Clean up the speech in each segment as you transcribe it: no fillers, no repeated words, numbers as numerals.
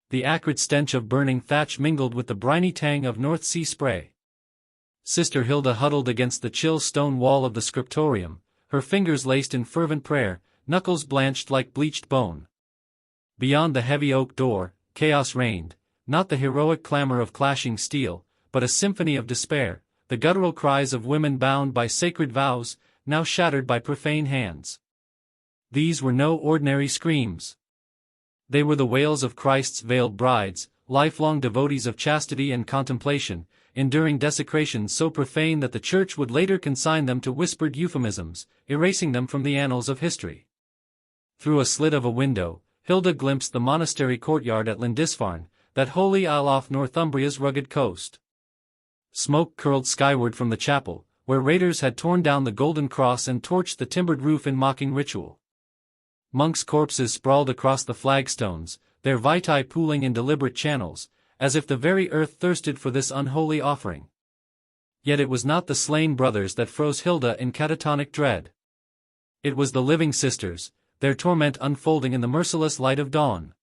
The acrid stench of burning thatch mingled with the briny tang of North Sea spray. Sister Hilda huddled against the chill stone wall of the scriptorium, her fingers laced in fervent prayer, knuckles blanched like bleached bone. Beyond the heavy oak door, chaos reigned, not the heroic clamor of clashing steel, but a symphony of despair, the guttural cries of women bound by sacred vows, now shattered by profane hands. These were no ordinary screams. They were the wails of Christ's veiled brides, lifelong devotees of chastity and contemplation, enduring desecration so profane that the Church would later consign them to whispered euphemisms, erasing them from the annals of history. Through a slit of a window, Hilda glimpsed the monastery courtyard at Lindisfarne, that holy isle off Northumbria's rugged coast. Smoke curled skyward from the chapel, where raiders had torn down the golden cross and torched the timbered roof in mocking ritual. Monks' corpses sprawled across the flagstones, their vitae pooling in deliberate channels, as if the very earth thirsted for this unholy offering. Yet it was not the slain brothers that froze Hilda in catatonic dread. It was the living sisters, their torment unfolding in the merciless light of dawn.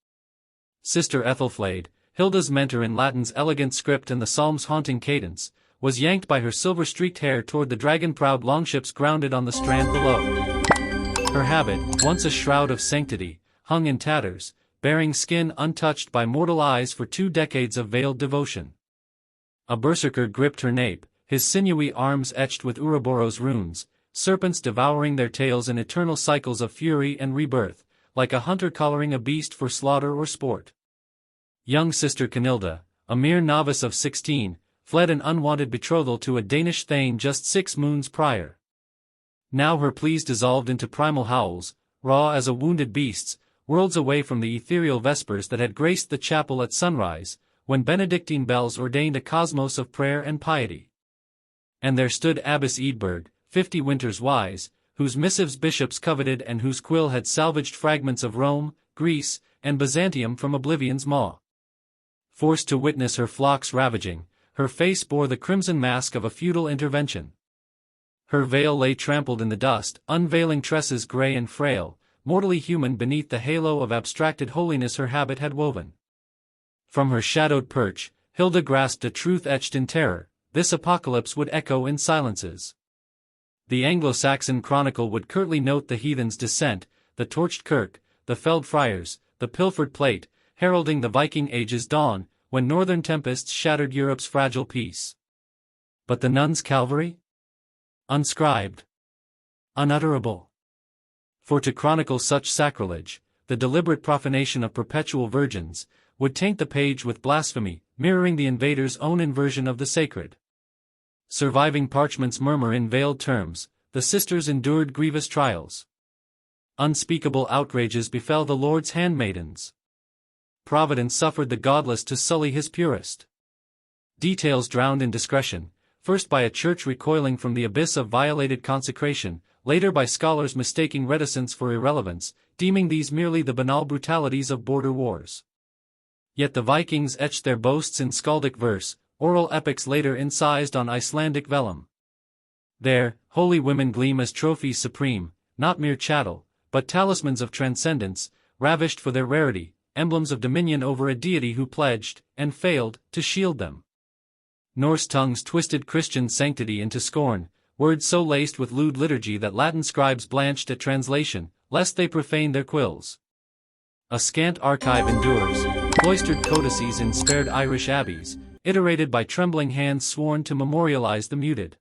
Sister Æthelflæd, Hilda's mentor in Latin's elegant script and the psalm's haunting cadence, was yanked by her silver-streaked hair toward the dragon-prowed longships grounded on the strand below. Her habit, once a shroud of sanctity, hung in tatters, bearing skin untouched by mortal eyes for 2 decades of veiled devotion. A berserker gripped her nape, his sinewy arms etched with Ouroboros runes, serpents devouring their tails in eternal cycles of fury and rebirth, like a hunter collaring a beast for slaughter or sport. Young Sister Cynilda, a mere novice of 16, fled an unwanted betrothal to a Danish thane just 6 moons prior. Now her pleas dissolved into primal howls, raw as a wounded beast's, worlds away from the ethereal vespers that had graced the chapel at sunrise, when Benedictine bells ordained a cosmos of prayer and piety. And there stood Abbess Eadburh, 50 winters wise, whose missives bishops coveted and whose quill had salvaged fragments of Rome, Greece, and Byzantium from oblivion's maw. Forced to witness her flocks ravaging, her face bore the crimson mask of a feudal intervention. Her veil lay trampled in the dust, unveiling tresses gray and frail, mortally human beneath the halo of abstracted holiness her habit had woven. From her shadowed perch, Hilda grasped a truth etched in terror: this apocalypse would echo in silences. The Anglo-Saxon chronicle would curtly note the heathen's descent, the torched kirk, the felled friars, the pilfered plate, heralding the Viking Age's dawn, when northern tempests shattered Europe's fragile peace. But the nuns' Calvary? Unscribed. Unutterable. For to chronicle such sacrilege, the deliberate profanation of perpetual virgins, would taint the page with blasphemy, mirroring the invader's own inversion of the sacred. Surviving parchments murmur in veiled terms, the sisters endured grievous trials. Unspeakable outrages befell the Lord's handmaidens. Providence suffered the godless to sully his purest. Details drowned in discretion, first by a church recoiling from the abyss of violated consecration, later by scholars mistaking reticence for irrelevance, deeming these merely the banal brutalities of border wars. Yet the Vikings etched their boasts in skaldic verse, oral epics later incised on Icelandic vellum. There, holy women gleam as trophies supreme, not mere chattel, but talismans of transcendence, ravished for their rarity, emblems of dominion over a deity who pledged, and failed, to shield them. Norse tongues twisted Christian sanctity into scorn, words so laced with lewd liturgy that Latin scribes blanched at translation, lest they profane their quills. A scant archive endures, cloistered codices in spared Irish abbeys, iterated by trembling hands sworn to memorialize the muted.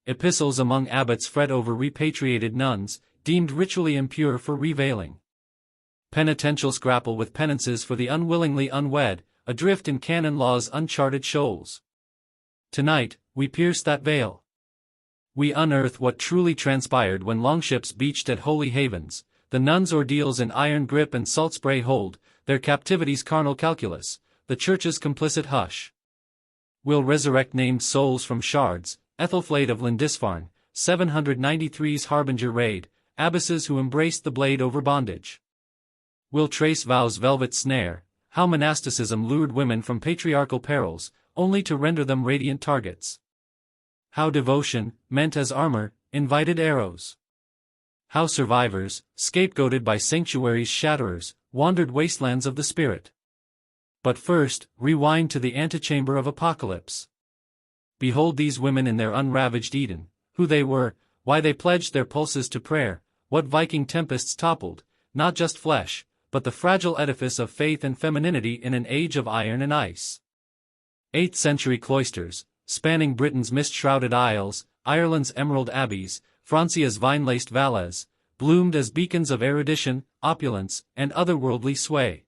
Epistles among abbots fret over repatriated nuns, deemed ritually impure for reveiling. Penitentials grapple with penances for the unwillingly unwed, adrift in canon law's uncharted shoals. Tonight, we pierce that veil. We unearth what truly transpired when longships beached at holy havens, the nuns' ordeals in iron grip and salt spray hold, their captivity's carnal calculus, the church's complicit hush. We'll resurrect named souls from shards, Æthelflæd of Lindisfarne, 793's harbinger raid, abbesses who embraced the blade over bondage. We'll trace vows' velvet snare, how monasticism lured women from patriarchal perils, only to render them radiant targets. How devotion, meant as armor, invited arrows. How survivors, scapegoated by sanctuaries' shatterers, wandered wastelands of the spirit. But first, rewind to the antechamber of Apocalypse. Behold these women in their unravaged Eden, who they were, why they pledged their pulses to prayer, what Viking tempests toppled, not just flesh, but the fragile edifice of faith and femininity in an age of iron and ice. 8th century cloisters, spanning Britain's mist-shrouded isles, Ireland's emerald abbeys, Francia's vine-laced valleys, bloomed as beacons of erudition, opulence, and otherworldly sway.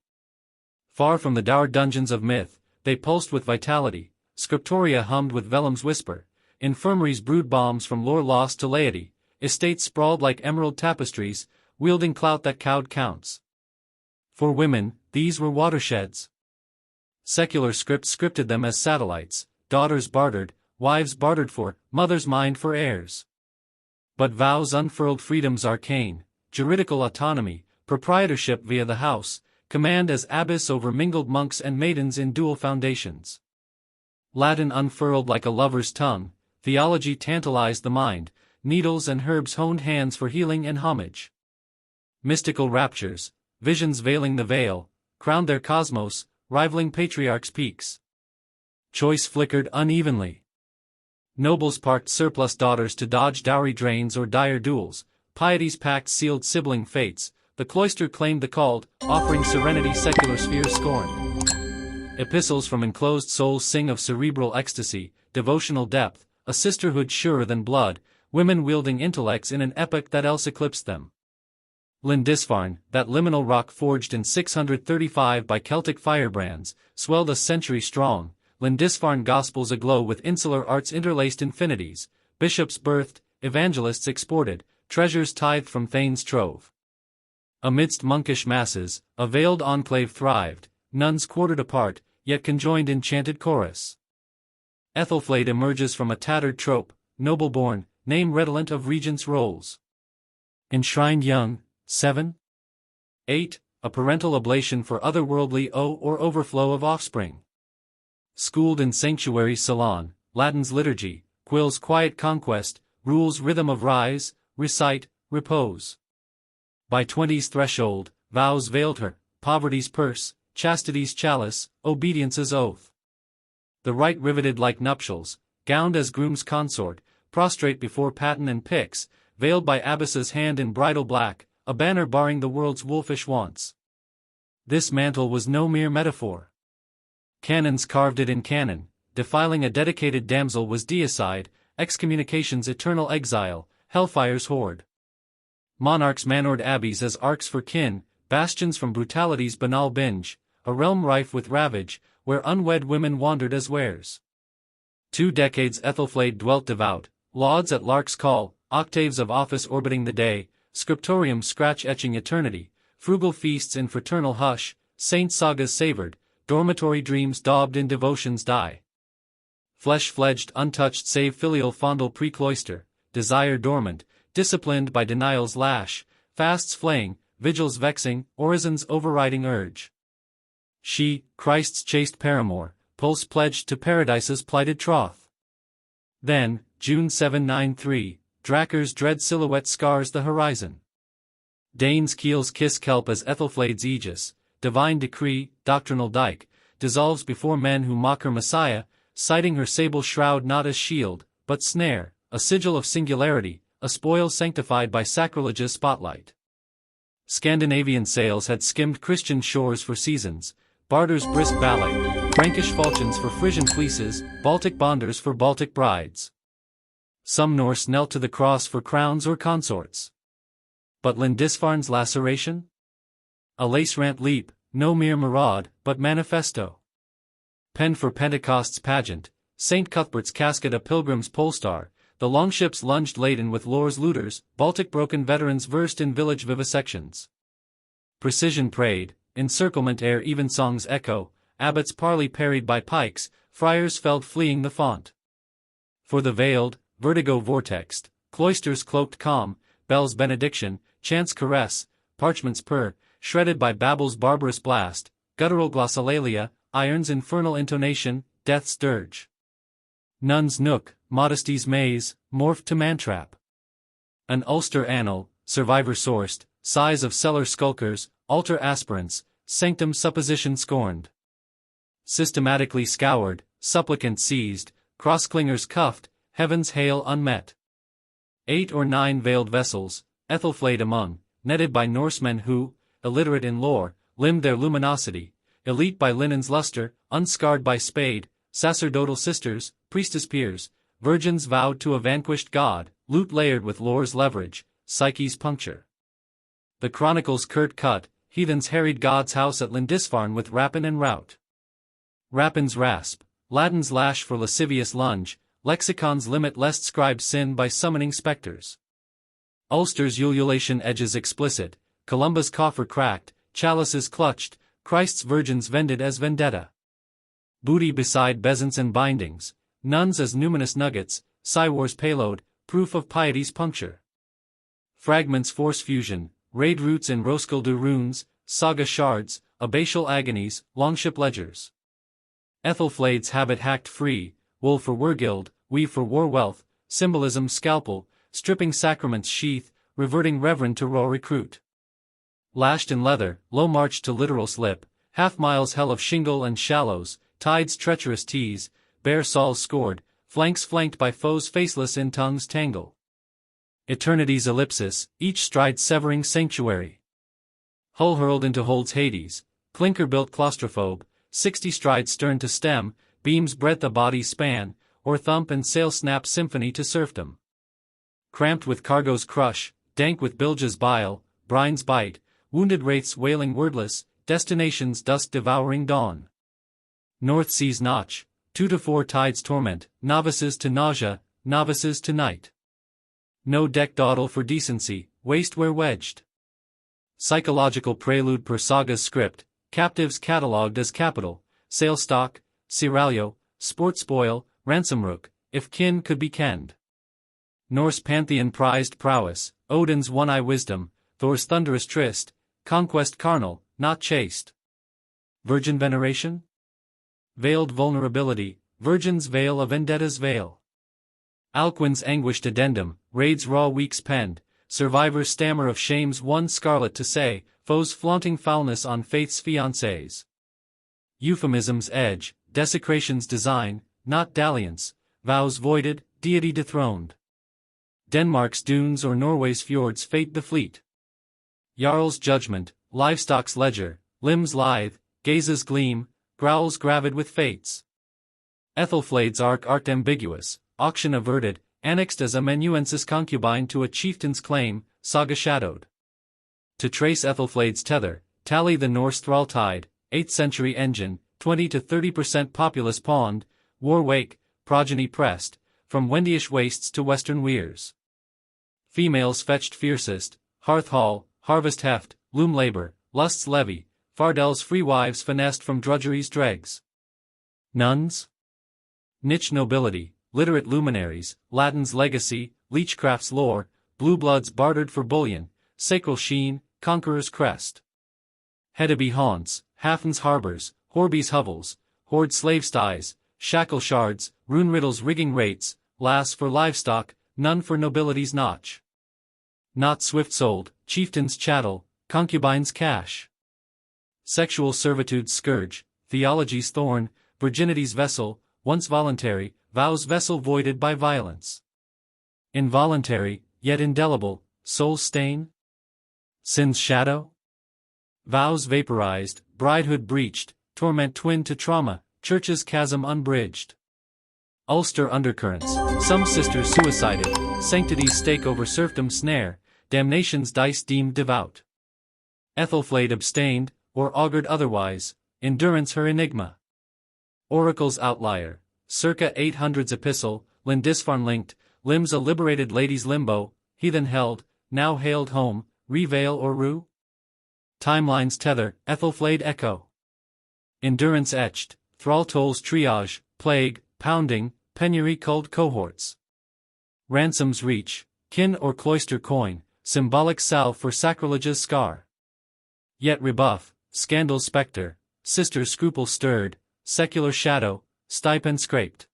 Far from the dour dungeons of myth, they pulsed with vitality, scriptoria hummed with vellum's whisper, infirmaries brewed balms from lore lost to laity, estates sprawled like emerald tapestries, wielding clout that cowed counts. For women, these were watersheds. Secular scripts scripted them as satellites, daughters bartered, wives bartered for, mothers mined for heirs. But vows unfurled freedom's arcane, juridical autonomy, proprietorship via the house, command as abbess over mingled monks and maidens in dual foundations. Latin unfurled like a lover's tongue, theology tantalized the mind, needles and herbs honed hands for healing and homage. Mystical raptures, visions veiling the veil, crowned their cosmos, rivaling patriarchs' peaks. Choice flickered unevenly. Nobles parked surplus daughters to dodge dowry drains or dire duels, piety's pact sealed sibling fates, the cloister claimed the called, offering serenity secular spheres scorned. Epistles from enclosed souls sing of cerebral ecstasy, devotional depth, a sisterhood surer than blood, women wielding intellects in an epoch that else eclipsed them. Lindisfarne, that liminal rock forged in 635 by Celtic firebrands, swelled a century strong, Lindisfarne gospels aglow with insular art's interlaced infinities, bishops birthed, evangelists exported, treasures tithed from Thane's trove. Amidst monkish masses, a veiled enclave thrived, nuns quartered apart, yet conjoined in chanted chorus. Æthelflæd emerges from a tattered trope, noble-born, name redolent of regents' roles. Enshrined young, 7. 8. A parental oblation for otherworldly or overflow of offspring. Schooled in sanctuary salon, Latin's liturgy, Quill's quiet conquest, rules rhythm of rise, recite, repose. By 20's threshold, vows veiled her, poverty's purse, chastity's chalice, obedience's oath. The rite riveted like nuptials, gowned as groom's consort, prostrate before paten and pyx, veiled by abbess's hand in bridal black, a banner barring the world's wolfish wants. This mantle was no mere metaphor. Canons carved it in canon, defiling a dedicated damsel was deicide, excommunication's eternal exile, hellfire's horde. Monarchs manored abbeys as arks for kin, bastions from brutality's banal binge, a realm rife with ravage, where unwed women wandered as wares. 2 decades Æthelflæd dwelt devout, lauds at lark's call, octaves of office orbiting the day, scriptorium scratch-etching eternity, frugal feasts in fraternal hush, saint sagas savored, dormitory dreams daubed in devotion's dye. Flesh-fledged untouched save filial fondle pre-cloister, desire dormant, disciplined by denial's lash, fasts flaying, vigils vexing, orison's overriding urge. She, Christ's chaste paramour, pulse pledged to paradise's plighted troth. Then, June 793, Drakkar's dread silhouette scars the horizon. Dane's keels kiss kelp as Æthelflæd's aegis, divine decree, doctrinal dike, dissolves before men who mock her Messiah, citing her sable shroud not as shield, but snare, a sigil of singularity, a spoil sanctified by sacrilege's spotlight. Scandinavian sails had skimmed Christian shores for seasons, barter's brisk ballet, Frankish falchions for Frisian fleeces, Baltic bonders for Baltic brides. Some Norse knelt to the cross for crowns or consorts. But Lindisfarne's laceration? A lace-rant leap, no mere maraud, but manifesto. Penned for Pentecost's pageant, St. Cuthbert's casket a pilgrim's polestar, the longships lunged laden with lore's looters, Baltic broken veterans versed in village vivisections. Precision prayed, encirclement ere evensong's echo, abbots parley parried by pikes, friars felled fleeing the font. For the veiled, vertigo vortexed, cloisters cloaked calm, bells benediction, chants caress, parchments purr, shredded by Babel's barbarous blast, guttural glossolalia, iron's infernal intonation, death's dirge. Nun's nook, modesty's maze, morphed to mantrap. An Ulster annal, survivor sourced, sighs of cellar skulkers, altar aspirants, sanctum supposition scorned. Systematically scoured, supplicant seized, cross-clingers cuffed, heaven's hail unmet. 8 or 9 veiled vessels, Æthelflæd among, netted by Norsemen who, illiterate in lore, limned their luminosity, elite by linen's luster, unscarred by spade, sacerdotal sisters, priestess peers, virgins vowed to a vanquished god, loot layered with lore's leverage, Psyche's puncture. The chronicles curt cut, heathens harried God's house at Lindisfarne with rapine and rout. Rapin's rasp, Latin's lash for lascivious lunge, lexicons limit lest scribes sin by summoning specters. Ulster's ululation edges explicit, Columba's coffer cracked, chalices clutched, Christ's virgins vended as vendetta. Booty beside bezants and bindings, nuns as numinous nuggets, Siwar's payload, proof of piety's puncture. Fragments force fusion, raid roots in Roskilde runes, saga shards, abbatial agonies, longship ledgers. Æthelflæd's habit hacked free, wool for wergild, weave for war wealth, symbolism scalpel, stripping sacraments sheath, reverting reverend to raw recruit. Lashed in leather, low march to literal slip, half miles hell of shingle and shallows, tides treacherous tease, bare Saul's scored, flanks flanked by foes faceless in tongues tangle. Eternity's ellipsis, each stride severing sanctuary. Hull hurled into Hold's Hades, clinker-built claustrophobe, 60 strides stern to stem, beams breadth a body's span, or thump and sail snap symphony to serfdom. Cramped with cargo's crush, dank with bilge's bile, brine's bite, wounded wraiths wailing wordless, destination's dust-devouring dawn. North Sea's notch, 2 to 4 tides torment, novices to nausea, novices to night. No deck dawdle for decency, waist where wedged. Psychological prelude per saga's script, captives catalogued as capital, sail stock, seraglio, sport spoil, ransom rook, if kin could be kenned. Norse pantheon prized prowess, Odin's one-eye wisdom, Thor's thunderous tryst, conquest carnal, not chaste. Virgin veneration? Veiled vulnerability, virgin's veil a vendetta's veil. Alcuin's anguished addendum, raids raw weeks penned, survivor's stammer of shame's one scarlet to say, foes flaunting foulness on faith's fiancés. Euphemism's edge, desecration's design, not dalliance, vows voided, deity dethroned. Denmark's dunes or Norway's fjords fate the fleet. Jarl's judgment, livestock's ledger, limbs lithe, gazes gleam, growls gravid with fates. Æthelflæd's art ambiguous, auction averted, annexed as amanuensis concubine to a chieftain's claim, saga shadowed. To trace Æthelflæd's tether, tally the Norse thrall tide, 8th century engine, 20 to 30% populace pawned, war wake, progeny pressed, from Wendyish wastes to western weirs. Females fetched fiercest, hearth hall, harvest heft, loom labor, lust's levy, Fardel's free wives finessed from drudgery's dregs. Nuns? Niche nobility, literate luminaries, Latin's legacy, leechcraft's lore, blue bloods bartered for bullion, sacral sheen, conqueror's crest. Hedeby haunts, Hafn's harbors, Horby's hovels, hoard slave sties, shackle shards, rune riddles rigging rates, lass for livestock, none for nobility's notch. Not swift-sold, chieftain's chattel, concubine's cash. Sexual servitude's scourge, theology's thorn, virginity's vessel, once voluntary, vows vessel voided by violence. Involuntary, yet indelible, soul's stain? Sin's shadow? Vows vaporized, bridehood breached, torment twin to trauma, church's chasm unbridged. Ulster undercurrents, some sisters suicided, sanctity's stake over serfdom's snare, damnation's dice deemed devout. Æthelflæd abstained, or augured otherwise, endurance her enigma. Oracle's outlier, circa 800's epistle, Lindisfarne linked, limbs a liberated lady's limbo, heathen held, now hailed home, reveil or rue? Timeline's tether, Æthelflæd echo. Endurance etched, thrall tolls triage, plague, pounding, penury culled cohorts. Ransom's reach, kin or cloister coin, symbolic salve for sacrilege's scar. Yet rebuff, scandal's spectre, sister scruple stirred, secular shadow, stipend scraped.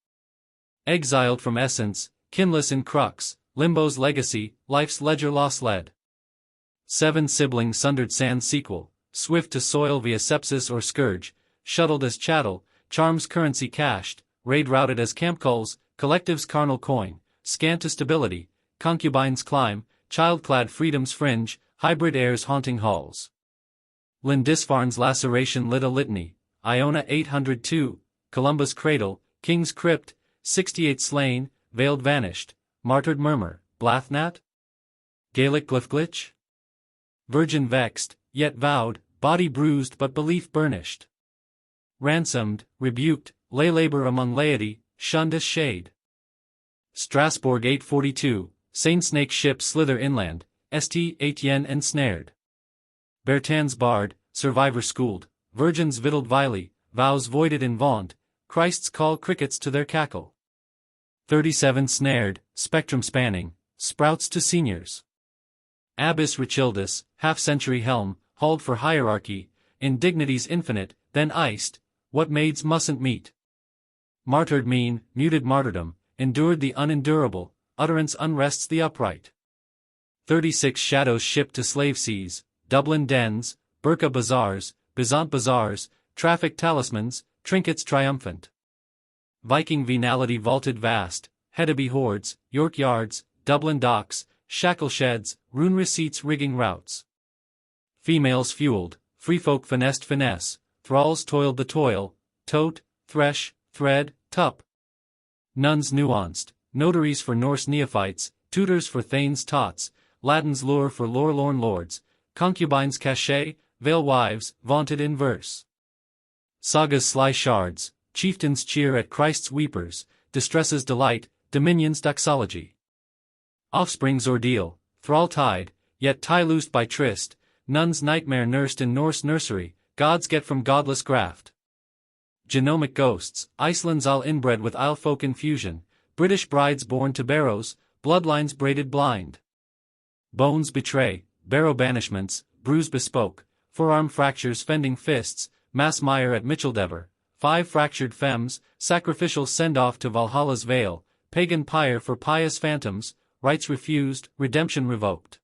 Exiled from essence, kinless in crux, limbo's legacy, life's ledger loss led. 7 siblings sundered sans sequel, swift to soil via sepsis or scourge, shuttled as chattel, charms currency cashed, raid routed as campculls, collectives carnal coin, scant to stability, concubines climb, child-clad freedom's fringe, hybrid heirs haunting halls. Lindisfarne's laceration lit a litany, Iona 802, Columba's cradle, King's crypt, 68 slain, veiled vanished, martyred murmur, Blathnat? Gaelic glyphglitch? Virgin vexed, yet vowed, body bruised but belief burnished. Ransomed, rebuked, lay labor among laity, shunned as shade. Strasbourg 842, Saint Snake ship slither inland, St. Etienne ensnared. Bertin's barred, survivor schooled, virgins victualled vilely, vows voided in vaunt, Christ's call crickets to their cackle. 37 snared, spectrum spanning, sprouts to seniors. Abbess Richildis, half-century helm, hauled for hierarchy, indignities infinite, then iced, what maids mustn't meet. Martyred mean, muted martyrdom, endured the unendurable, utterance unrests the upright. 36 shadows shipped to slave seas, Dublin dens, Burqa bazaars, Byzant bazaars, traffic talismans, trinkets triumphant. Viking venality vaulted vast, Hedeby hordes, York yards, Dublin docks, shackle sheds, rune receipts rigging routes. Females fueled, freefolk finessed finesse, thralls toiled the toil, tote, thresh, thread, tup. Nuns nuanced, notaries for Norse neophytes, tutors for thanes tots, Latin's lure for lorelorn lords, concubines cachet, veil wives, vaunted in verse. Sagas sly shards, chieftains cheer at Christ's weepers, distresses delight, dominions doxology. Offspring's ordeal, thrall tied, yet tie loosed by tryst, nuns nightmare nursed in Norse nursery, gods get from godless graft. Genomic ghosts, Iceland's all inbred with Isle-folk infusion, British brides born to barrows, bloodlines braided blind. Bones betray, barrow banishments, bruise bespoke, forearm fractures fending fists, mass mire at Micheldever, 5 fractured femmes, sacrificial send-off to Valhalla's vale, pagan pyre for pious phantoms, rights refused, redemption revoked.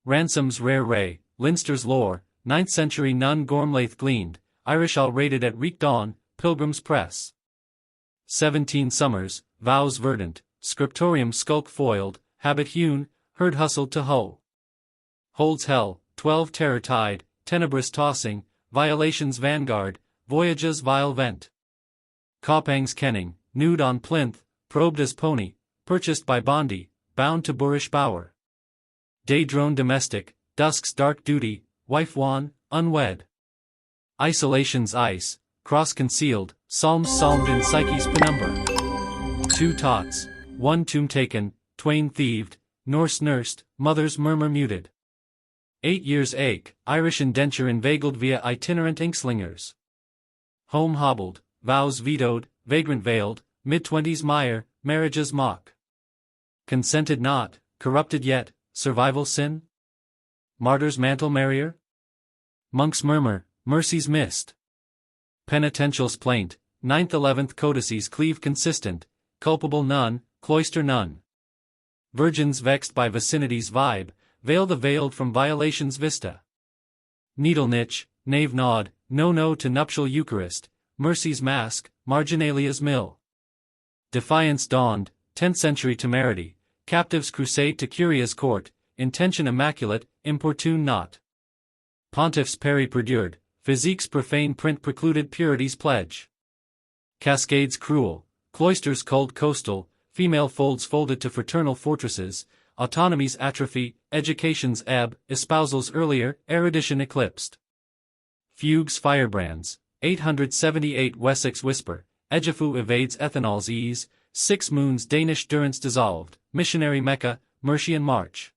Ransom's rare ray, Leinster's lore, 9th century nun Gormlaith gleaned, Irish all raided at reek dawn, Pilgrim's press. 17 summers, vows verdant, scriptorium skulk foiled, habit hewn, herd hustled to hoe. Holds hell, 12 terror tide, tenebrous tossing, violations vanguard, voyages vile vent. Coppang's kenning, nude on plinth, probed as pony, purchased by Bondi, bound to boorish bower. Day drone domestic, dusk's dark duty, wife wan, unwed. Isolation's ice, cross concealed, psalms psalmed in Psyche's penumbra. 2 tots, 1 tomb taken, twain thieved, Norse nursed, mother's murmur muted. 8 years ache, Irish indenture inveigled via itinerant inkslingers. Home hobbled, vows vetoed, vagrant veiled, mid-20s mire, marriages mock. Consented not, corrupted yet, survival sin? Martyr's mantle marrier? Monk's murmur, mercy's mist. Penitential's plaint, 9th 11th codices cleave consistent, culpable nun, cloister nun. Virgins vexed by vicinity's vibe, veil the veiled from violation's vista. Needle niche, knave nod, no to nuptial Eucharist, mercy's mask, marginalia's mill. Defiance dawned, 10th century temerity, captives crusade to Curia's court, intention immaculate, importune not. Pontiffs peri perdured, physique's profane print precluded purity's pledge. Cascades cruel, cloisters cold coastal, female folds folded to fraternal fortresses, autonomy's atrophy, education's ebb, espousals earlier, erudition eclipsed. Fugues firebrands, 878 Wessex whisper, Egefu evades ethanol's ease, 6 moons Danish durance dissolved, missionary Mecca, Mercian march.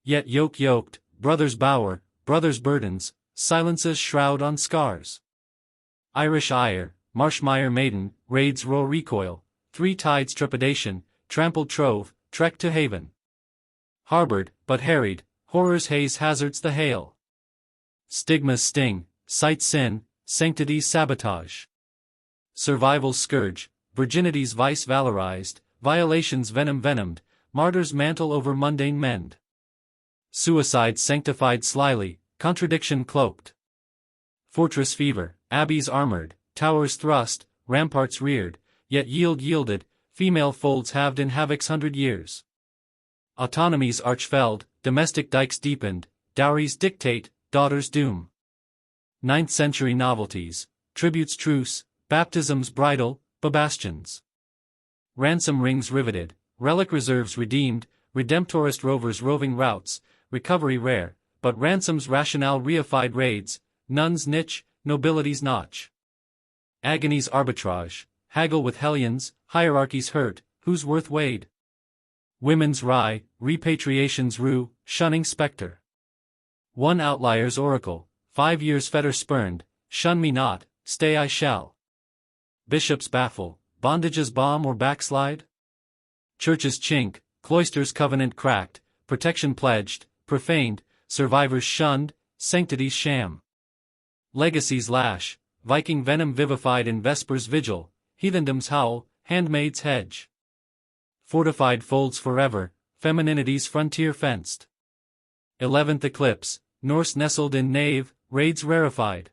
Yet yoked, brothers bower, brothers burdens, silences shroud on scars. Irish ire, Marshmire maiden, raids roar recoil, 3 tides trepidation, trampled trove, trek to haven. Harbored, but harried, horror's haze hazards the hail. Stigma's sting, sight sin, sanctity's sabotage. Survival's scourge, virginity's vice valorized, violation's venomed, martyr's mantle over mundane mend. Suicide sanctified slyly, contradiction cloaked. Fortress fever, abbeys armored, towers thrust, ramparts reared, yet yielded, female folds halved in havoc's 100 years. Autonomy's arch-felled, domestic dikes deepened, dowries dictate, daughters doom. 9th century novelties, tributes truce, baptisms bridal, babastions. Ransom rings riveted, relic reserves redeemed, redemptorist rovers roving routes, recovery rare, but ransoms rationale reified raids, nuns niche, nobility's notch. Agonies arbitrage, haggle with hellions, hierarchies hurt, whose worth weighed. Women's rye, repatriation's rue, shunning spectre. One outlier's oracle, 5 years fetter spurned, shun me not, stay I shall. Bishops baffle, bondages bomb or backslide? Churches chink, cloisters covenant cracked, protection pledged, profaned, survivors shunned, sanctities sham. Legacies lash, Viking venom vivified in Vesper's vigil, heathendom's howl, handmaid's hedge. Fortified folds forever, femininity's frontier fenced. 11th eclipse, Norse nestled in nave, raids rarefied.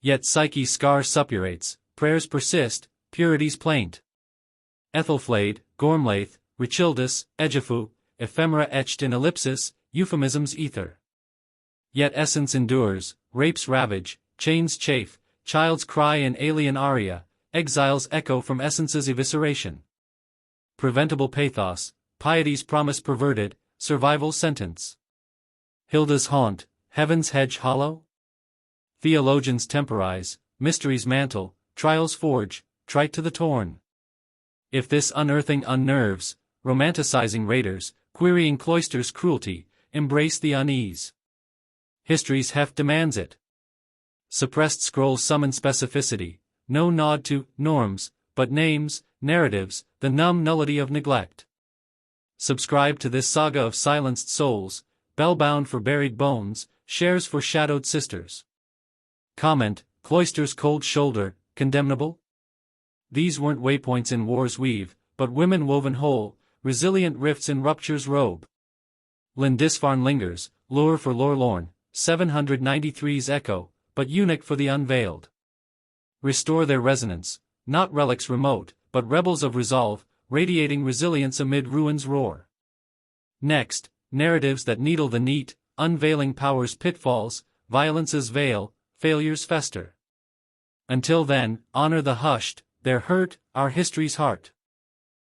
Yet psyche scar suppurates, prayers persist, purity's plaint. Æthelflæd, Gormlaith, Richildis, Egifu, ephemera etched in ellipsis, euphemisms ether. Yet essence endures, rapes ravage, chains chafe, child's cry in alien aria, exiles echo from essence's evisceration. Preventable pathos, piety's promise perverted, survival sentence. Hilda's haunt, heaven's hedge hollow? Theologians temporize, mysteries mantle, trials forge, trite to the torn. If this unearthing unnerves, romanticizing raiders, querying cloisters' cruelty, embrace the unease. History's heft demands it. Suppressed scrolls summon specificity, no nod to norms, but names, narratives, the numb nullity of neglect. Subscribe to this saga of silenced souls, bell-bound for buried bones, shares for shadowed sisters. Comment, cloister's cold shoulder, condemnable? These weren't waypoints in war's weave, but women woven whole, resilient rifts in rupture's robe. Lindisfarne lingers, lure for lorelorn, 793's echo, but eunuch for the unveiled. Restore their resonance, not relics remote, but rebels of resolve, radiating resilience amid ruin's roar. Next, narratives that needle the neat, unveiling power's pitfalls, violence's veil, failures fester. Until then, honor the hushed, their hurt, our history's heart.